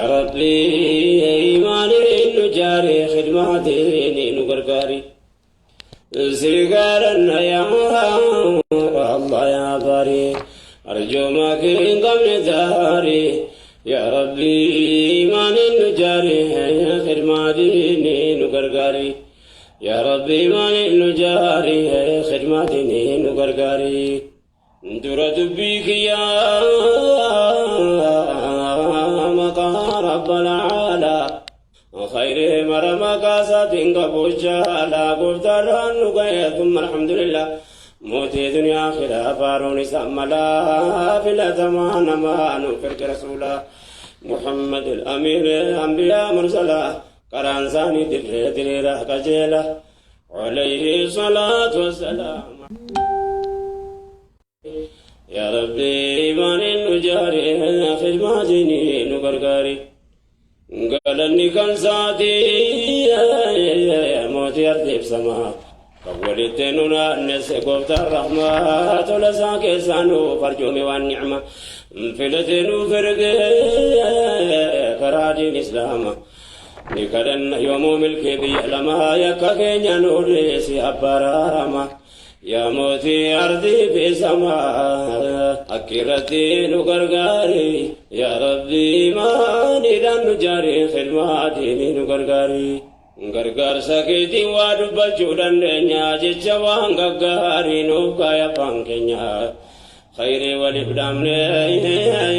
ربي إيماني نجاري خدماتي نقرقاري سيقارنا يا الله يا باري أرجو ما كن قبل داري يا ربي إيماني نجاري خدماتي نقرقاري يا ربي إيماني نجاري خدماتي نقرقاري درد بيك يا رب العالى خير مرمى قاسات قبوشا لا قفتر نقيا ثم الحمد لله موتي دنيا آخرة فارون سملا فلا تمان ما نفرك رسولا محمد الأمير أنبياء مرسلا قرانساني دليرة كجيلة عليه الصلاة والسلام يا ربي إيمان نجاري خدماتني نقرقاري قالني كان ساتي موتي أرتب سما قولتننا نسكوفت الرحمة لساك سانو فرجومي والنعمة فلتنو فرق كرادي الإسلام نكدن يوم ملكي بيعلما يكا كينيا نوري سيابارا يا موتي أرضي في سماء أكرتي نقرقاري يا ربي ما ندان نجاري خدماتي نقرقاري غرغر سكيتي وادب جودن دنيا جچوان غغاري نوكا يا بانكنيا خير ولبدامن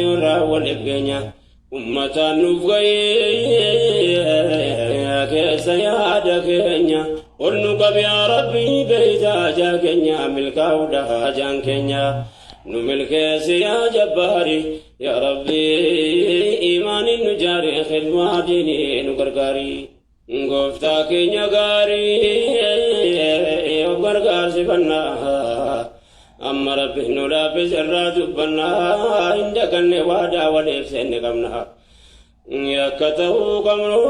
يورا ولبغنيا أمتا نفغي كسيادا كنيا ونقب يا ربي بيتا جاكنيا ملكا ودها جانكنيا نملك يا جباري يا ربي إيمان نجاري خدماتي نقرقاري غفتا كنيا غاري وغرغار سفنا أما ربي نولا بزرا دبنا عندك النوادا وليفسن قمنا يكتو قمرو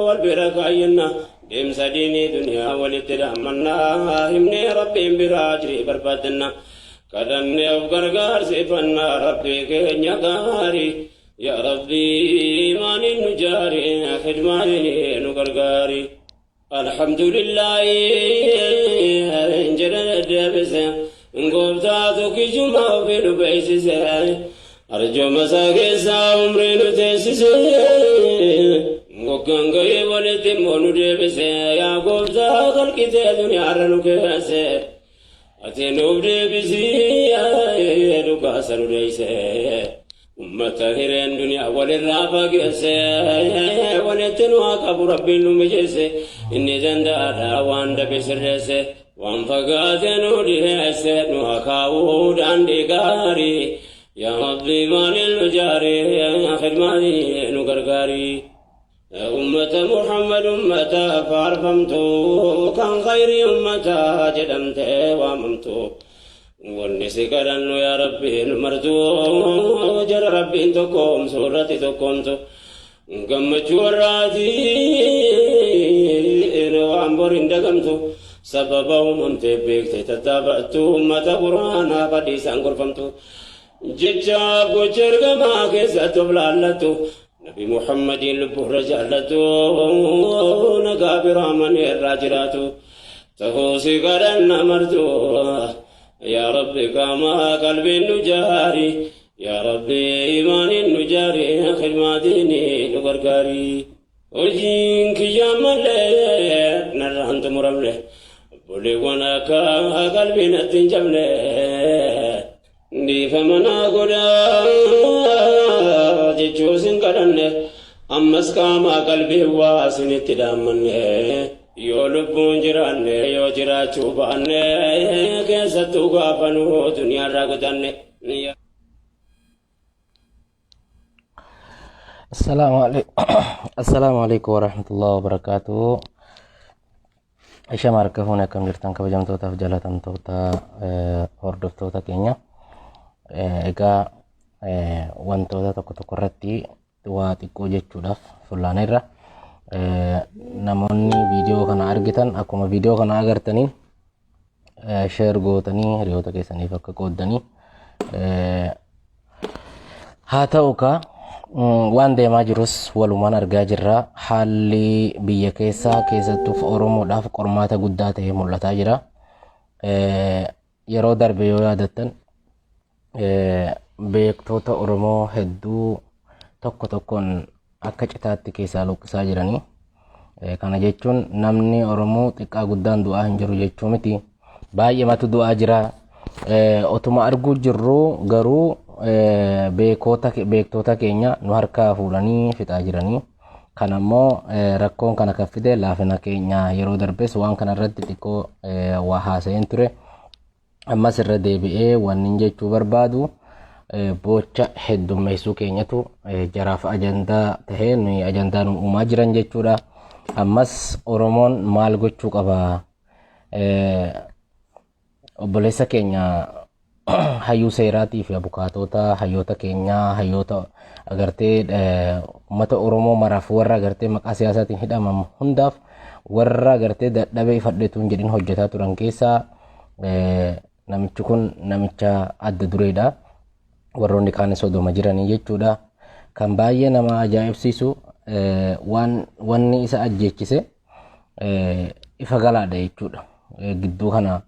والبركاينا دم سديني دنيا ولتدامنا همني ربي براجري بربادنا كدن وغرغار سفنا ربي كنيا غاري يا ربي إيمان نجاري خدماني نقرقاري الحمد لله انجرد بسه انقبتاتك جمع في لبعيسسه أرجو مساكسة عمري نتسسه وكانغي ولتمون دبسه يا قبتا خلقتي دنيا رنكسه أتنوب دبسه يا لقاسر ريسه أمتا هيرين دنيا وللرافا قسه ولتنوا قبر ربي نمجسه إني زندارا وان دبسرسه وان فقاتنو دهسه نوكاو دان ديقاري يا ربي مال النجاري يا خدماني نقرقاري أمة محمد أمة فارفمتو كان خير أمة جدمت واممتو والنسي كدن يا ربي نمرتو جر ربي تقوم سورتي تقومتو قمت وراتي وعنبر اندقمتو سببهم انتبكت تتابعتو أمة قرآن قديسا قرفمتو ججاب وجرقما كيسة بلالتو نبي محمد لبه رجالتو نقابر من الراجراتو تهوسي قرن مرتو يا ربي كما قلبي النجاري يا ربي إيمان النجاري خدماتيني نقرقاري وجينك جامل نرانت مرمله بولي وناكا قلبي نتنجمله دي فمنا قدا جيشوسن قدنه أمس كاما قلبي واسن اتدامنه يو لبون جرانه يو جراچو بانه كيستو غافنو دنيا راقدانه السلام عليكم ورحمة الله وبركاته. Isha marka huna kam jirtan kabajamtoota fi jalatamtoota hordoftoota keenya egaa wantoota tokko irratti waa xiqqoo jechuudhaaf fullaana irra namoonni viidiyoo kana argitan akkuma viidiyoo kana agartaniin share gootanii hiriyoota keessaniif akka qooddanii haa ta'u ka waan deemaa jirus walumaan argaa jirra. Haalli biyya keessattuu Oromoodhaaf qormaata guddaa ta'ee mul'ataa jira. Yeroo darbe yoo yaadattan beektoota Oromoo hedduu tokko tokkoon akka citaatti keessaa luqqisaa jiranii. Kana jechuun namni Oromoo xiqqaa guddaan du'aa hin jiru jechuu miti. Baay'eematu du'aa jira. Otuma arguu jirru garuu beektoota keenya nu harkaa fuudhanii fixaa jiranii. Kana immoo rakkoon kana kan fide laafina keenya yeroo darbes waan kana irratti xiqqoo waa haasa'een ture. Ammas irra deebi'ee wanni jechuu barbaadu bocha heddummeessuu keenyatu jaraaf ajandaa tahee nuyi ajandaa nu uumaa jiran jechuudha. Ammas Oromoon maal gochuu qaba? Obboleessa keenya hayyuu seeraatii fi abukaatota hayyoota keenyaa hayyoota agartee uummata Oromoo maraaf warra agartee maqaa siyaasaatiin hidhaman hundaaf warra agartee dadhabee fadheetu hin jedhin hojjetaa turan keessaa namichi kun namicha adda dureedha. Warroonni kaanis soodoma jiranii jechuudha. Kan baay'ee nama ajaa'ibsiisu wanni isa ajjeechise ifa galaadha jechuudha. Gidduu kana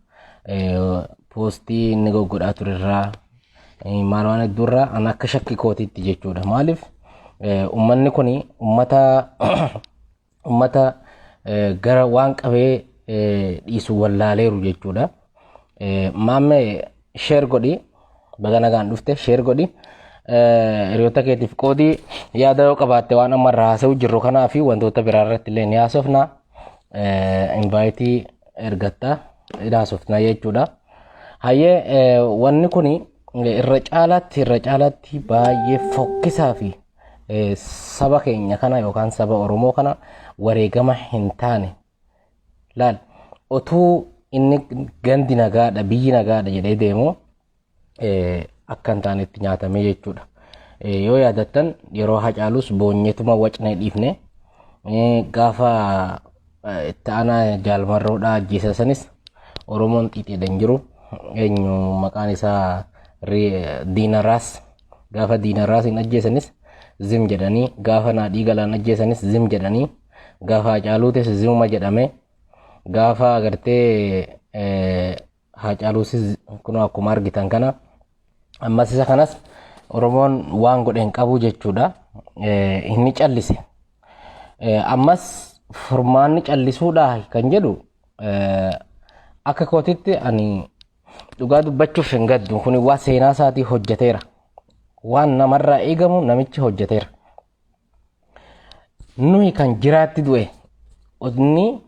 poostii inni goggodhaa turerraa maal waan hedduurraa an akka shakki kootiitti jechuudha. Maaliif uummanni kun uummata gara waan qabee dhiisu wallaaleeru jechuudha. Maammee sheer godhi baga nagaan dhufte sheer godhi hiriyoota keetiif qoodii yaada yoo qabaatte waan amma irraa haasa'u jirru kanaa fi wantoota biraa irratti illee ni haasofna. Invaayitii ergattaa haasofna jechuudha. Hayyee wanni kun irra caalaatti baay'ee fokkisaa fi saba keenya kana yookaan saba Oromoo kana wareegama hin taane laal otuu inni gandi nagaadha biyyi nagaadha jedhee deemu akka hin taanetti nyaatamee jechuudha. Yoo yaadattan yeroo Hacaalus boonyetuma wacnee dhiifne gaafa itti aanaa jaalmarroodhaa ajjeesa sanis Oromoon xixiidhaan jiru eenyu maqaan isaa Diinaraas gaafa Diinaraas hin ajjeesanis zim jedhanii gaafa Naadhii Galaan ajjeesanis zim jedhanii gaafa Hacaaluutis zimuma jedhame gaafa agartee Hacaaluusis kunoo akkuma argitan kana ammas isa kanas Oromoon waan godheen qabu jechuudha. Inni callise ammas furmaanni callisuudha kan jedhu akka kootitti ani dhugaa dubbachuuf hin gaddu. Kun waan seenaa isaatii hojjeteera. Waan namarraa eegamu namichi hojjeteera. Nuyi kan jiraatti du'e inni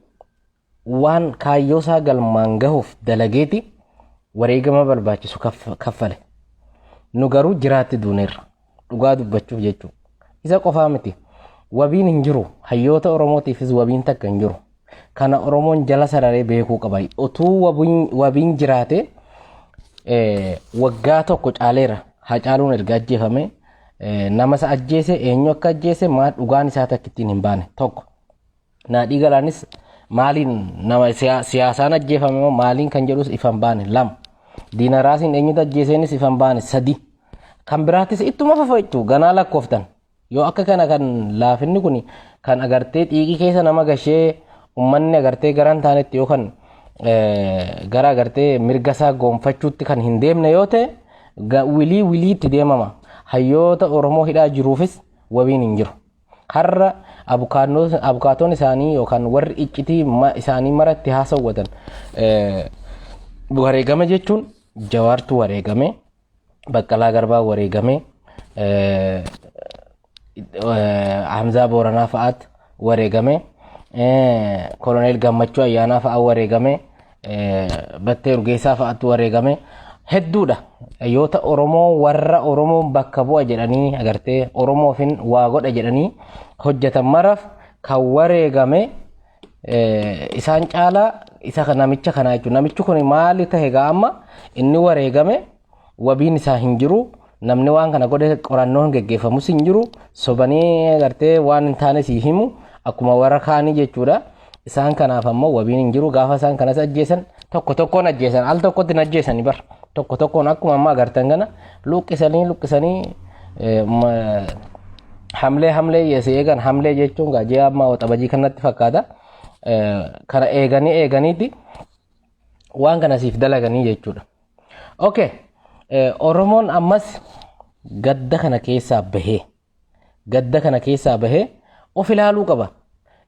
waan kaayyoo isaa galmaan gahuuf dalageeti wareegama barbaachisu kaffale. Nu garuu jiraatti duuneerra dhugaa dubbachuuf jechuudha. Isa qofaa miti. Wabiin hin jiru. Hayyoota Oromootiifis wabiin takka hin jiru. Kana Oromoon jala sararee beekuu qaba. Otuu wabiin jiraate waggaa tokko caaleera. Hacaaluun erga ajjeefame nama isa ajjeese eenyu akka ajjeese maal dhugaan isaa takkittiin hin baane tokko. Naadhii Galaanis maaliin nama siyaasaan ajjeefame maaliin kan jedhus ifan baane lama. Diinaraasiin eenyutu ajjeeseenis ifan baane sadi. Kan biraattis ittuma fafachuu ganaa lakkooftan. Yoo akka kana kan laafinni kun kan agartee xiiqii keessa nama gashee ummanni agartee garan taanetti yookaan gara agartee mirga isaa goonfachuutti kan hin deemne yoo ta'e wiliitti deemama. Hayyoota Oromoo hidhaa jiruufis wabiin hin jiru. Har'a abukaatoon isaanii yookaan warri iccitii isaanii maratti haasawwatan wareegame jechuun Jawaartu wareegame, Baqqalaa Garbaa wareegame, Hamzaa Booranaa fa'aat wareegame, Koloneel Gammachuu Ayyaanaa fa'aa wareegame, Battee Urgeessaa fa'aatu wareegame. Hedduudha. Hayyoota Oromoo warra Oromoo bakka bu'a jedhanii agartee Oromoofin waa godha jedhanii hojjetan maraaf kan wareegame isaan caalaa isa namicha kana jechuudha. Namichi kun maali ta'e gaama inni wareegame wabiin isaa hin jiru. Namni waan kana godhe qorannoon geggeeffamus hin jiru. Sobanii agartee waan hin taane si himu akkuma warra kaanii jechuudha. Isaan kanaaf ammoo wabiin hin jiru. Gaafa isaan kanas ajjeesan tokko tokkoon ajjeesan al tokkotti hin ajjeesanii bar tokko tokkoon akkuma amma agartan kana luqqisanii hamlee yeesee eegan hamlee jechuun gaajee amma waxabajii kanatti fakkaata kana eeganiiti waan kana siif dalaganii jechuudha. Okay, Oromoon ammas gadda kana keessaa bahee of ilaaluu qaba.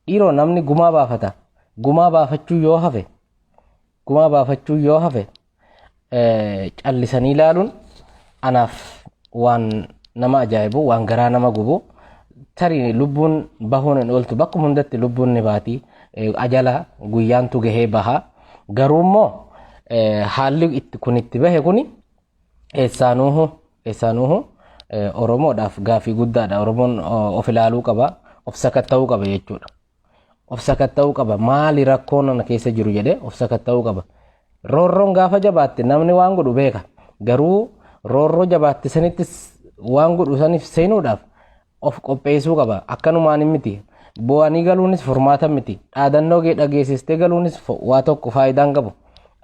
Dhiiroo namni gumaa baafata. Gumaa baafachuu yoo hafe callisanii ilaaluun anaaf waan nama ajaa'ibu, waan garaa nama gubu. Tarii lubbuun bahuun hin ooltu, bakkuma hundatti lubbuun ni baati. Ajala guyyaantu gahee baha. Garuu immoo haalli kun itti bahe kuni eessaanuuhu Oromoodhaaf gaafii guddaadha. Oromoon of ilaaluu qaba, of sakatta'uu qaba jechuudha. Of sakatta'uu qaba. Maali rakkoon ana keessa jiru jedhee of sakatta'uu qaba. Roorroon gaafa jabaatte namni waan godhu beeka. Garuu roorroo jabaatte sanitti waan godhu saniif seenuudhaaf of qopheessuu qaba. Akkanumaan miti. Bu'anii galuunis furmaata miti. Dhaadannoo dhageessistee galuunis waa tokko faayidaan qabu.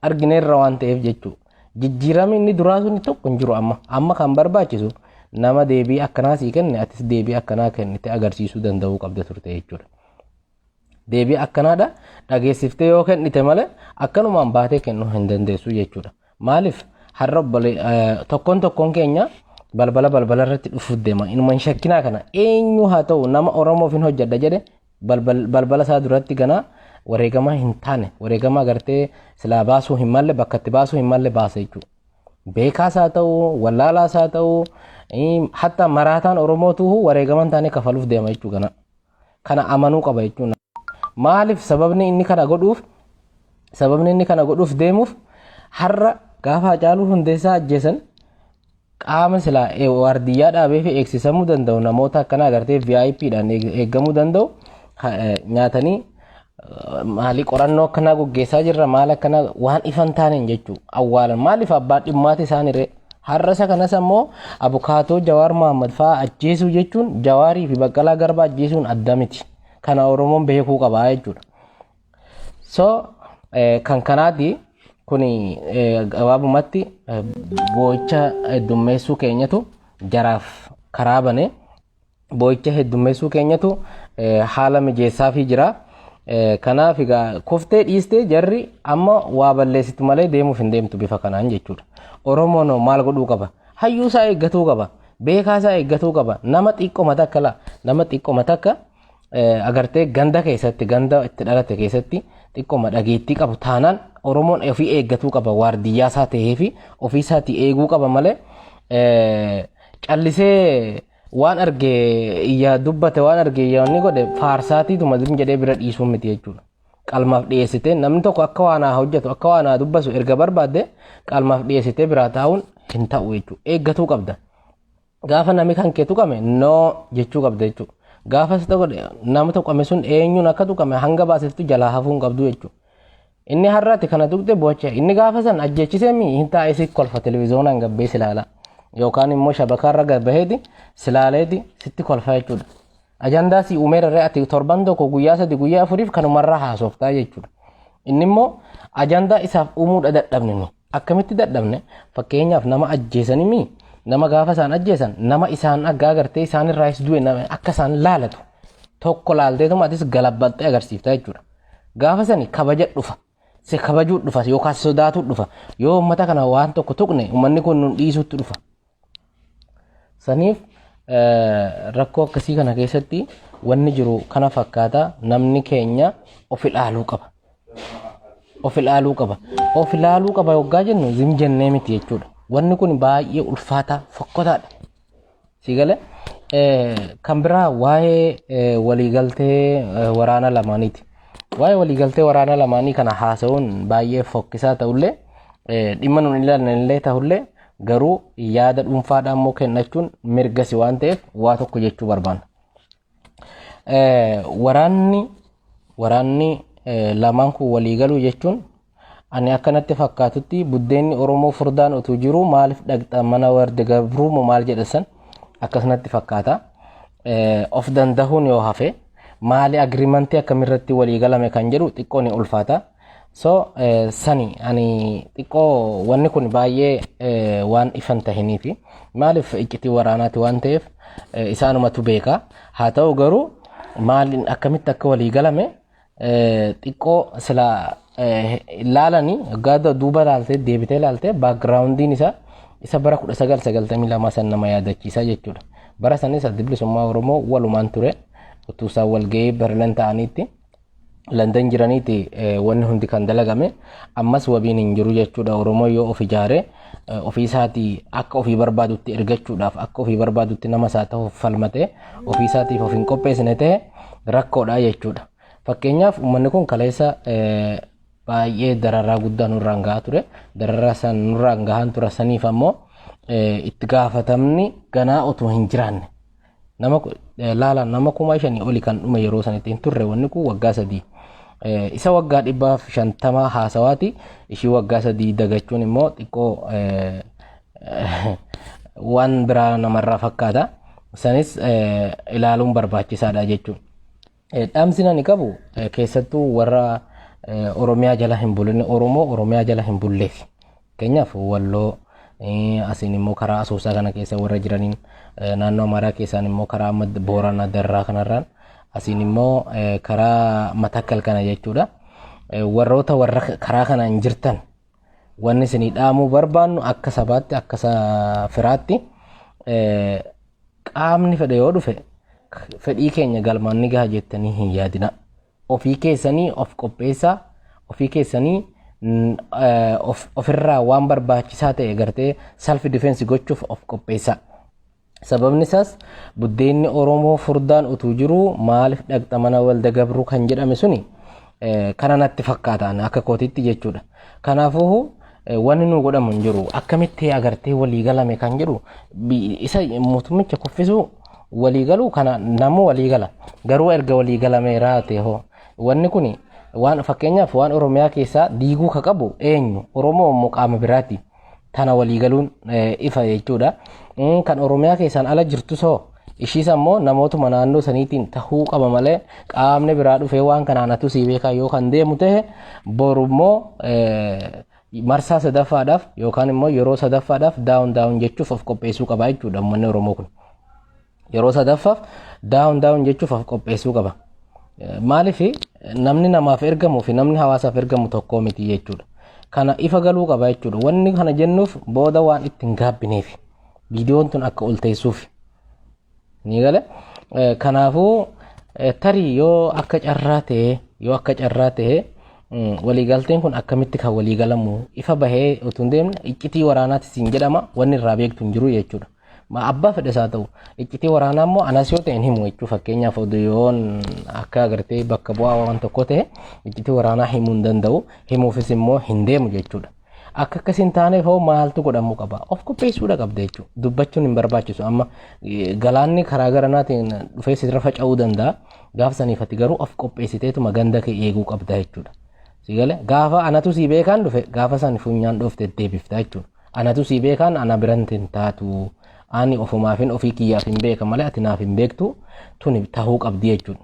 Argineerra waan ta'eef jechuudha. Jijjiiramni inni duraa sun tokko hin jiru amma kan barbaachisu nama deebii akkanaa sii kenne atis deebii akkanaa kennite agarsiisuu danda'uu qabda turte jechuudha. Deebii akkanaadha dhageessiftee yoo kennite malee akkanumaan baatee kennuu hin dandeessu jechuudha. Maaliif har'a tokkoon keenya balbala irratti dhufuuf deema. Inuma hin shakkinaa kana eenyu haa ta'u nama Oromoof hin hojjedha jedhe balbala isaa duratti ganaa wareegama hin taane wareegama agartee silaa baasuu hin malle bakkatti baasuu hin malle baasa jechuudha. Beekaas haa ta'u wallaalaas haa ta'u hatta maraataan Oromootu wareegama hin taane kafaluuf deema jechuudha. Kana amanuu qaba jechuudha. Maaliif sababni inni kana godhuuf deemuuf har'a gaafa Haacaaluu Hundeessaa ajjeesan qaama silaa waardiyyaa dhaabee fi eegsisamuu danda'u namoota akkana agartee VIPdhaan eeggamuu danda'u nyaatanii maali qorannoo akkanaa gaggeessaa jirra maal akkana waan ifan taaneen jechuudha. Awwaalan maaliif abbaan dhimmaati isaanirree har'a isa kanas ammoo abukaatoo Jawaar Mohaammed fa'aa ajjeesuu jechuun Jawaarii fi Baqqalaa Garbaa ajjeesuun adda miti. Kana Oromoon beekuu qaba jechuudha. So kan kanaati kuni gabaabumatti boo'icha heddummeessuu keenyatu jaraaf karaa bane boo'icha heddummeessuu keenyatu haala mijeessaa fi jira. Kanaaf egaa kuftee dhiistee jarri amma waa balleessitu malee deemuuf hin deemtu bifa kanaan jechuudha. Oromoon maal godhuu qaba? Hayyuusaa eeggatuu qaba. Beekaasaa eeggatuu qaba. Nama xiqqooma takka agartee ganda keessatti ganda itti dhalate keessatti xiqqooma dhageettii qabu taanaan Oromoon ofii eeggatuu qaba. Waardiyyaa isaa ta'ee fi ofii isaatii eeguu qaba malee callisee waan argee iyyaa dubbate waan argee iyyaanni godhe faarsaatiituma jedhee bira dhiisuun miti jechuudha. Qalmaaf dhiyeessitee namni tokko akka waan hojjetu akka waan dubbasu erga barbaadde qalmaaf dhiyeessitee biraa taa'uun hin ta'u jechuudha. Eeggatuu qabda. Gaafa namni kan kee tuqame noo jechuu qabda jechuudha. Gaafa nama tuqame sun eenyuun akka tuqame hanga baasiftu jalaa hafuu hin qabdu jechuudha. Inni har'aatti kana tuqxe boocha inni gaafa san ajjeechisee hin taa'e si kolfa televizoonaan gabbees ilaala. Yookaan immoo shabakaarra gabbaheeti silaaleeti sitti kolfa jechuudha. Ajandaa si uumeerarree ati torban tokko guyyaa 3 guyyaa 4 kanumarraa haasoftaa jechuudha. Inni immoo ajandaa isaaf uumuudha dadhabne. Akkamitti dadhabne? Fakkeenyaaf nama ajjeesanii nama gaafa isaan ajjeesan nama isaan aggaa agartee isaan irraayis du'e nama akka isaan laalatu tokko laalteetuma atis galabbaltee agarsiifta jechuudha. Gaafa sani kabaja dhufa. Se kabajuu dhufa yookaan sodaatu dhufa. Yoo uummata kana waan tokko tuqne uummanni kun nun dhiisuutti dhufa. Saniif rakkoo akkasii kana keessatti wanni jiru kana fakkaata namni keenya of ilaaluu qaba. Of ilaaluu qaba yoggaa jennu zim jennee miti jechuudha. Wanni kun baay'ee ulfaataa fokkotaadha. Sigale kan biraa waa'ee waliigaltee waraana lamaaniiti. Waa'ee waliigaltee waraana lamaanii kana haasa'uun baay'ee fokkisaa ta'ullee dhimma nuun ilaallee ta'ullee garuu yaada dhuunfaadhaan immoo kennachuun mirgasi waan ta'eef waa tokko jechuu barbaanna. Waraanni lamaan kun waliigaluu jechuun ani akkanatti fakkaatutti buddeenni Oromoo furdaan utuu jiru maaliif dhaqxa mana warde gabruu maal jedhasan akkasumatti fakkaata. Of dandahuun yoo hafe maali agriimantii akkamirratti waliigalame kan jedhu xiqqoo ni ulfaata. So sani ani xiqqoo wanni kun baay'ee waan ifan tahiniifi maaliif iccitii waraanaati waan ta'eef isaanumatu beeka haa ta'u garuu maaliin akkamitti akka walii galame xiqqoo sila ilaalanii gaada duuba ilaaltee deebitee ilaaltee baakgiraawundiin isa bara 1992 san nama yaadachiisa jechuudha. Bara sanis adda bilisummaa Oromoo walumaan ture utuu isaan walgahii Berliin ta'aniitti London jiraniiti wanni hundi kan dalagame ammas wabiin hin jiru jechuudha. Oromoo yoo of ijaare ofii isaatii akka ofii barbaadutti ergachuudhaaf akka ofii barbaadutti nama isaa ta'uuf falmatee ofii isaatiif of hin qopheessine ta'e rakkoodha jechuudha. Fakkeenyaaf uummanni kun kaleessa baay'ee dararaa guddaa nurraan gahaa ture. Dararaa san nurraan gahaan ture saniif ammoo itti gaafatamni ganaa otoo hin jiraanne nama nama 5,000 oli kan dhume yeroo sanitti hin turre wanni kun waggaa 3 isa waggaa 150 haasawaati ishii waggaa 3 dagachuun immoo xiqqoo waan biraa namarraa fakkaata sanis ilaaluun barbaachisaadha jechuudha. Dhaamsina ni qabu keessattuu warra Oromiyaa jala hin bulle Oromoo Oromiyaa jala hin bulleef keenyaaf walloo asin immoo karaa Asoosaa kana keessa warra jiraniin naannoo Amaaraa keessaan immoo karaa Booranaa Darraa kanarraan asin immoo karaa Matakkal kana jechuudha. Warroota warra karaa kanaan jirtan wanni isinii dhaamuu barbaannu akka sabaatti akka firaatti qaamni fedhe yoo dhufe fedhii keenya galmaan ni gaha jettanii hin yaadina. Ofii keessanii of qopheessaa ofii keessanii ofirraa waan barbaachisaa ta'e gartee self defense gochuuf of qopheessaa. Sababni isaas buddeenni Oromoo furdaan utuu jiru maaliif dhaqxa mana walda gabruu kan jedhame suni kana natti fakkaataan akka kootitti jechuudha. Kanaafuu wanni nu godhamu hin jiru akkamitti agartee walii galame kan jedhu isa mootummicha kuffisuu walii galuu kana namu walii gala garuu erga walii galame raate hoo wanni kun waan fakkeenyaaf waan Oromiyaa keessaa diiguu ka qabu eenyu Oromoo muqaama biraati tana walii galuun ifa jechuudha. Kan Oromiyaa keessaan ala jirtu soo ishiis ammoo namootuma naannoo saniitiin tahuu qaba malee qaamni biraa dhufee waan kanaanatu sii beekaa yoo kan deemu ta'e borummoo marsaa sadaffaadhaaf yookaan immoo yeroo sadaffaadhaaf daawun jechuuf of qopheessuu qaba jechuudha. Uummanni Oromoo kun yeroo sadaffaaf daawun jechuuf of qopheessuu qaba. Maaliif namni namaaf ergamu fi namni hawaasaaf ergamu tokko miti jechuudha. Kana ifa galuu qaba jechuudha. Wanni kana jennuuf booda waan ittiin gaabbineef viidiyoon tun akka ol teessuuf ni gale. Kanaafuu tarii yoo akka carraa ta'e waliigalteen kun akkamitti kan waliigalamu ifa bahee utuu hin deemne iccitii waraanaatti siin jedhama wanni irraa beektu hin jiru jechuudha. Ma abbaa fedhe isaa ta'u iccitii waraanaa immoo anas yoo ta'e himu jechuu fakkeenyaaf oduyoon akka agartee bakka bu'aa waan tokko ta'e iccitii waraanaa himuu hin danda'u himuufis immoo hin deemu jechuudha. Akka akkasiin taaneef hoo maaltu godhamuu qaba of qopheessuudha qabda jechuudha. Dubbachuun hin barbaachisu amma galaanni karaa garanaatiin dhufee sirra faca'uu danda'a gaaf saniifati garuu of qopheessiteetuma ganda kee eeguu qabda jechuudha. Sigale gaafa anatu sii beekaan dhufe gaafa san funyaan dhufte deebifta jechuudha. Anatu sii beekaan ana birantiin taatu ani ofumaafin ofii kiyyaaf hin beeka malee ati naaf hin beektu tuni tahuu qabdi jechuudha.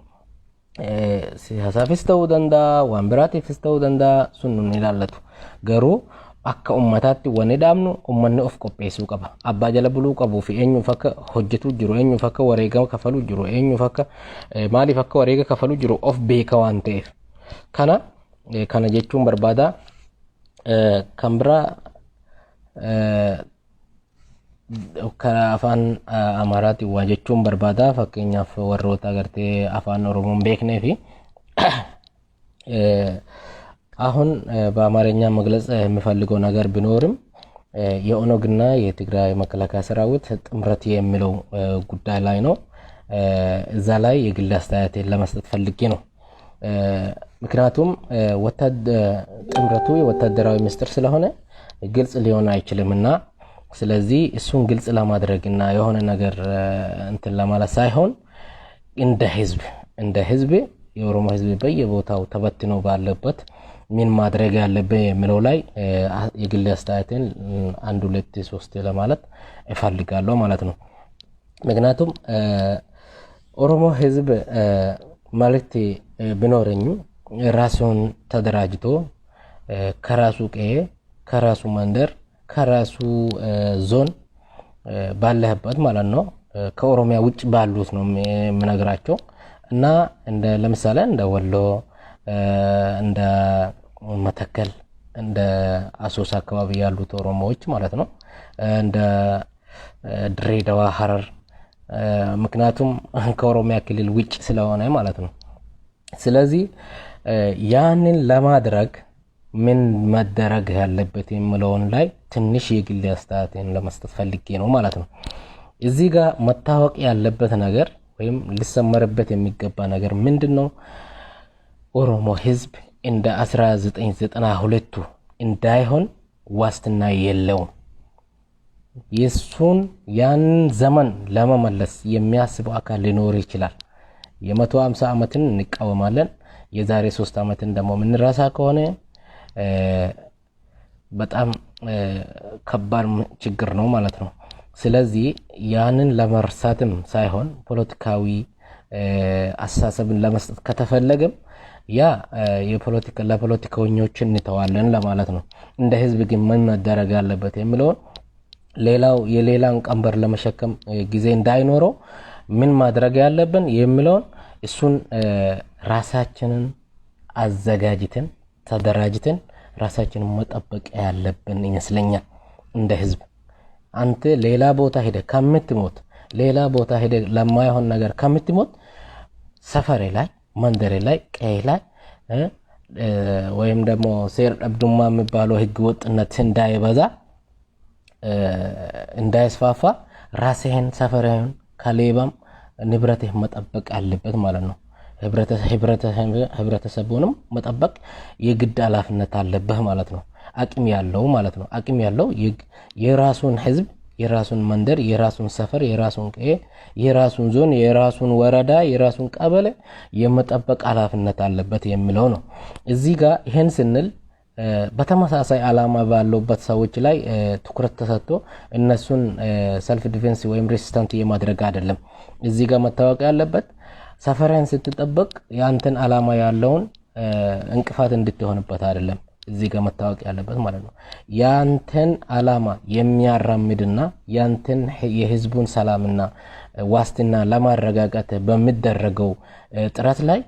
Siyaasaafis ta'uu danda'a waan biraatiifis ta'uu danda'a sun nun ilaallatu garuu akka ummataatti wanni dhaabnu ummanni of qopheessuu qaba. Abbaa jala buluu qabuu fi eenyuuf akka hojjetu jiru eenyuuf akka wareega kafaluu jiru eenyuuf akka maaliif akka wareega kafaluu jiru of beeka waan ta'eef kana jechuun barbaada. Kan biraa karaa afaan Amaaraatiin waa jechuun barbaada. Fakkeenyaaf warroota agartee afaan Oromoon beeknee fi አሁን በአማርኛ መግለጽ የምፈልገው ነገር ቢኖርም የኦነግና የትግራይ መከላከያ ሰራዊት ጥምረት የሚለው ጉዳይ ላይ ነው። እዛ ላይ የግል አስተያየቴን ለመስጠት ፈልጌ ነው። ምክንያቱም ጥምረቱ የወታደራዊ ምስጢር ስለሆነ ግልጽ ሊሆን አይችልምና ስለዚህ እሱን ግልጽ ለማድረግና የሆነ ነገር እንትን ለማለት ሳይሆን እንደ ህዝብ የኦሮሞ ህዝብ በየቦታው ተበትኖ ባለበት ምን ማድረግ ያለበት የሚለው ላይ የግል አስተያየቴን 1 2 3 ለማለት እፈልጋለሁ ማለት ነው። ምክንያቱም ኦሮሞ ህዝብ ማለት ቢኖርኝ ራሱን ተደራጅቶ ከራሱ ቀዬ ከራሱ መንደር ከራሱ ዞን ባለበት ማለት ነው ከኦሮሚያ ውጭ ባሉት ነው የምነግራቸው እና እንደ ለምሳሌ እንደ ወሎ እንደ መተከል እንደ አሶሳ አካባቢ ያሉት ኦሮሞዎች ማለት ነው እንደ ድሬዳዋ ሐረር ምክንያቱም ከኦሮሚያ ክልል ውጭ ስለሆነ ማለት ነው ስለዚህ ያንን ለማድረግ ምን መደረግ ያለበት የሚለውን ላይ ትንሽ የግል አስተያየቴን ለመስጠት ፈልጌ ነው ማለት ነው እዚህ ጋር መታወቅ ያለበት ነገር ወይም ሊሰመርበት የሚገባ ነገር ምንድነው ኦሮሞ ህዝብ እንደ 1992 እንዳይሆን ዋስትና የለውም የሱን ያን ዘመን ለመመለስ የሚያስበው አካል ሊኖር ይችላል የ150 ዓመትን እንቃወማለን የዛሬ 3 ዓመትን ደግሞ ምን ራሳ ከሆነ በጣም ከባድ ችግር ነው ማለት ነው ስለዚህ ያንን ለመርሳትም ሳይሆን ፖለቲካዊ አሳሰብን ለመስጠት ከተፈለገም ያ ለፖለቲከኞችን እንተዋለን ለማለት ነው እንደ ህዝብ ግን ምን መደረግ አለበት የሚለው ሌላው የሌላን ቀንበር ለመሸከም ጊዜ እንዳይኖረው ምን ማድረግ ያለብን የሚለው እሱን ራሳችንን አዘጋጅተን ተደራጅተን ራሳችንን መጠበቅ ያለብን ይመስለኛል እንደ ህዝብ አንተ ሌላ ቦታ ሄደ ከምትሞት ሌላ ቦታ ሄደ ለማይሆን ነገር ከምትሞት ሰፈሬ ላይ መንደሬ ላይ ቀይ ላይ ወይም ደግሞ ሴር አብዱማ የሚባለው ህግ ወጥነት እንዳይበዛ እንዳይስፋፋ ራስህን ሰፈርህን ከሌባም ንብረትህ መጠበቅ አለበት ማለት ነው ህብረተሰቡንም መጠበቅ የግድ ኃላፊነት አለበት ማለት ነው አቅም ያለው ማለት ነው አቅም ያለው የራሱን ህዝብ የራሱን መንደር የራሱን ሰፈር የራሱን ቀዬ የራሱን ዞን የራሱን ወረዳ የራሱን ቀበሌ የመጠበቅ ኃላፊነት አለበት የሚለው ነው እዚህ ጋር ይሄን ስንል በተመሳሳይ ዓላማ ባለበት ሰዎች ላይ ትኩረት ተሰጥቶ እነሱን ሰልፍ ዲፌንስ ወይም ሬሲስታንት የማድረግ አይደለም እዚህ ጋር መታወቅ ያለበት ሰፈራን ስትጠብቅ ያንተን ዓላማ ያለውን እንቅፋት እንድትሆንበት አይደለም እዚህ ጋር መታወቅ ያለበት ማለት ነው ያንተን ዓላማ የሚያራምድና ያንተን የህዝቡን ሰላምና ዋስትና ለማረጋጋት በሚደረገው ጥረት ላይ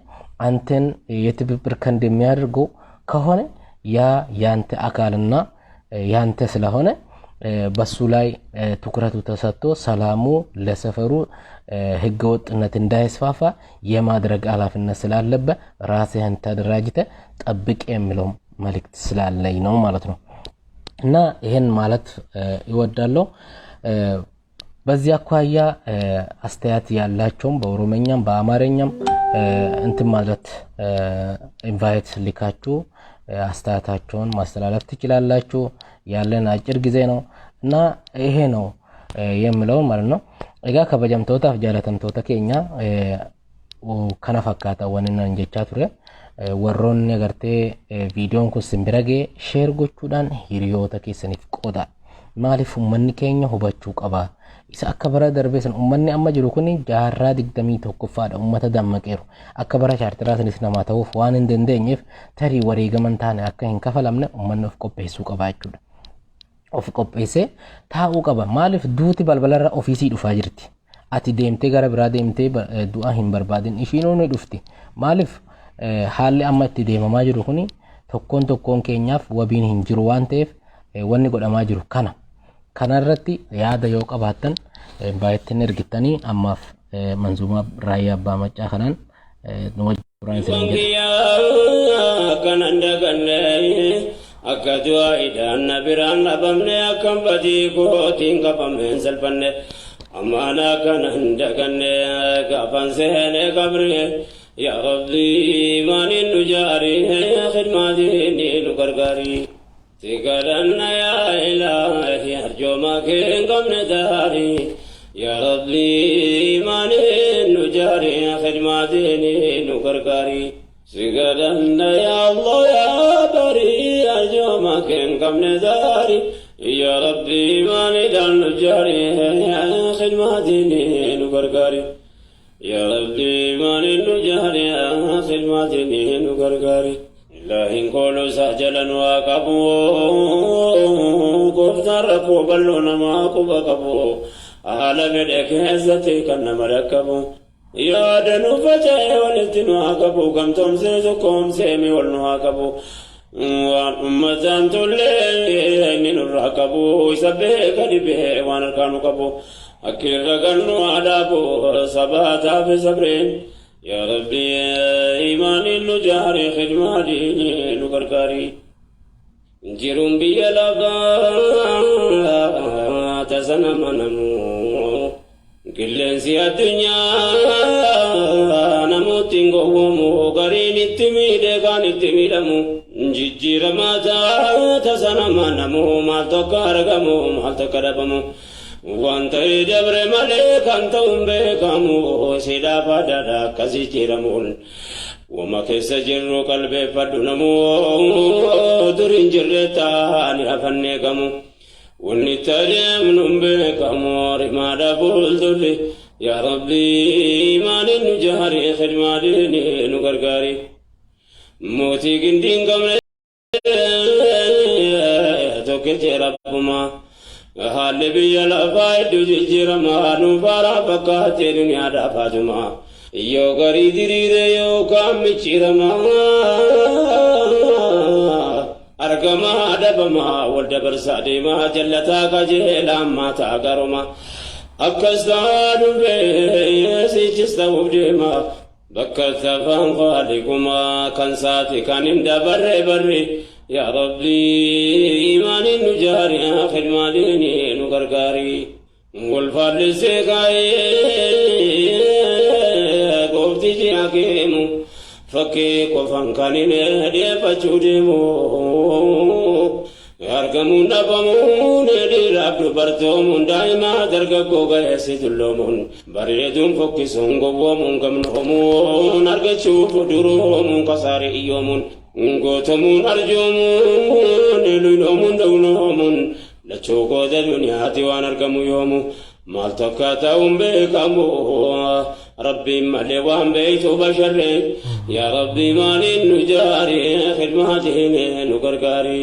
አንተን የትብብር ከንድ የሚያደርገው ከሆነ ያ ያንተ አካልና ያንተ ስለሆነ በሱ ላይ ትኩረቱ ተሰጥቶ ሰላሙ ለሰፈሩ ህገወጥነት እንዳይስፋፋ የማድረግ ኃላፊነት ስላለበት ራስህን ተደራጅተ ጠብቅ የሚለው መልእክት ስላለኝ ነው ማለት ነው እና ይሄን ማለት ይወዳለው በዚህ አኳያ አስተያየት ያላችሁም በኦሮሞኛም በአማርኛም እንትን ማለት ኢንቫይት ልካችሁ አስተያየታችሁን ማስተላለፍ ትችላላችሁ ያለን አጭር ጊዜ ነው እና ይሄ ነው የሚለው ማለት ነው እጋ ከበጀምቶታ ጃላተምቶታ ከኛ ከነፈካታ ወንና እንጀቻ ቱሬ ወሮን ነገርቴ ቪዲዮን ኩ ሲምብረጌ ሼር ጎቹዳን ሂሪዮታ ከሰኒፍ ቆዳ ማሊፍ ኡመኒ ከኛ ሁባቹ ቀባ ኢሳ አከበራ ደርቤሰን ኡመኒ አማ ጅሩ ኩኒ ጃራ ዲግደሚ ተኩፋዳ ኡመተ ደመቀሩ አከበራ ቻርትራትን ስነማታው ዋን እንደንደኝፍ ተሪ ወሬ ገመንታነ አከን ከፈላምነ ኡመኒ ኦፍ ቆፔሱ ቀባቹ ኦፍ ቆፔሴ ታኡ ቀባ ማሊፍ ዱቲ በልበለራ ኦፊሲ ዱፋ ጅርቲ አቲ ዴምቴ ጋራ ብራ ዴምቴ ዱአ ሂም በርባድን ኢሺኖ ነው ዱፍቲ ማሊፍ haali amma itti deemamaa jiru kuni tokkoon keenyaaf wabiin hin jiru waan ta'eef wanni godhamaa jiru kana irratti yaada yoo qabaattan baay'attiin ergitanii ammaaf manzuma raayyaa abbaa maccaa kanaan nu wajjin kanan daganne akka du'a idaan biraan dhabamne akkam badii gootiin qabameen salphanne ammaana kanan daganne gaafan seene qabre يا ربي من النجاري خدماتي نقرقاري تقلنا يا إلهي أرجو ما كن قمن داري يا ربي من النجاري خدماتي نقرقاري تقلنا يا الله يا باري أرجو ما كن قمن داري يا ربي من النجاري خدماتي نقرقاري يا ربي من النجاري خدماتي نقرقاري إلهي قولوا سهجلا وقبوا قفت ركو بلونا ما قبقبوا haala fedhe keessatti kan nama rakkabu yaada nu faca'e walitti nu haa qabu gamtoomsee tokkoomsee mi wal nu haa qabu waan ummataan tollee inni nurraa qabu isa beeka dhibee waan harkaa nu qabu akkiirra gannu haa dhaabu sabaataa fi sabreen yaa rabbi imaaniin nu jaari khidmaa diinii nu gargaari jiruun biyya lafaa tasana manamu qilleensi addunyaa namooti hin gowwoomu gariin itti miidhe kaan itti miidhamu jijjiiramaa tasana manamu maal tokko argamu maal tokko dhabamu waan ta'e dabre malee kan ta'uun beekamu siidhaaf addaadha akkasii jijjiiramuun wama keessa jirru qalbeeffadhu namoo duriin jirre taa'ani hafannee qamu wanni tadeemnu hin beekamu rimaadha fuuldurri yaa rabbi imaaniin nu jaari khidmaa diinii nu gargaari mootii gindiin qabne tokkichi rabbumaa haalli biyya lafaa hedduu jijjiiramaa nuuf haaraa fakkaatee duniyaadhaaf haatumaa yoo garii diriire yookaan micciiramaa argamaa dhabamaa wal dabarsaa deemaa jallataa qajeelaan maataa garuma akkas ta'aa dhufee sichis ta'uuf deemaa bakka tafaan qaaliqumaa kan saati kan hin dabarre barre yaa rabbi imaaniin nu jaari khidmaa diinii nu gargaari wal faallisee kaayee goofti jaakeemu fakkii qofan kan hin dheeffachuu deemu argamuun dhabamuun dhiiraaf dubartoomuun daa'imaa dargaggoo ga'eessi dulloomuun bareeduun fokkisuun gowwoomuun gamnoomuun argachuuf duroomuun kasaari iyyoomuun gootamuun arjoomuun luynoomuun dhawnoomuun lachuu gooda duniyaati waan argamu yoomu maal tokko ta'uun beekamu rabbiin malee waan beeytu basharre yaa rabbi maaliin nu jaari khidmaa diinii nu gargaari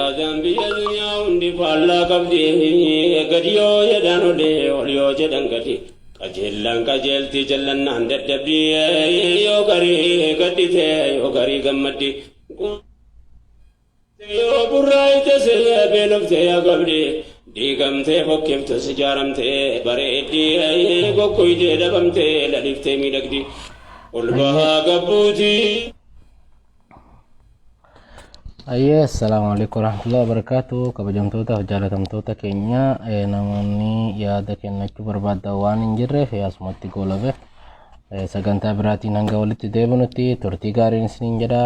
aadaan biyya duniyaa hundi faallaa qabdi gadi yoo jedhan olee ol yoo jedhan gadi qajeellaan qajeelti jallannaan dadhabdi yoo garii gaddite yoo garii gammaddi yoo burraayite beelofte yaa qabdi diigamtee fokkiftus ijaaramtee bareeddii gokkoytee dhabamtee laliftee miidhagdi ol bahaa gabbuutii. Ayyee assalamu alaikum warahmatullahi wabarakatuh kabajamtootaaf jaalatamtoota keenya namoonni yaada kennachuu barbaadan waan hin jirreef asumatti goolabe sagantaa biraatiin hanga walitti deebinutti turtii gaariin isiniin jedha.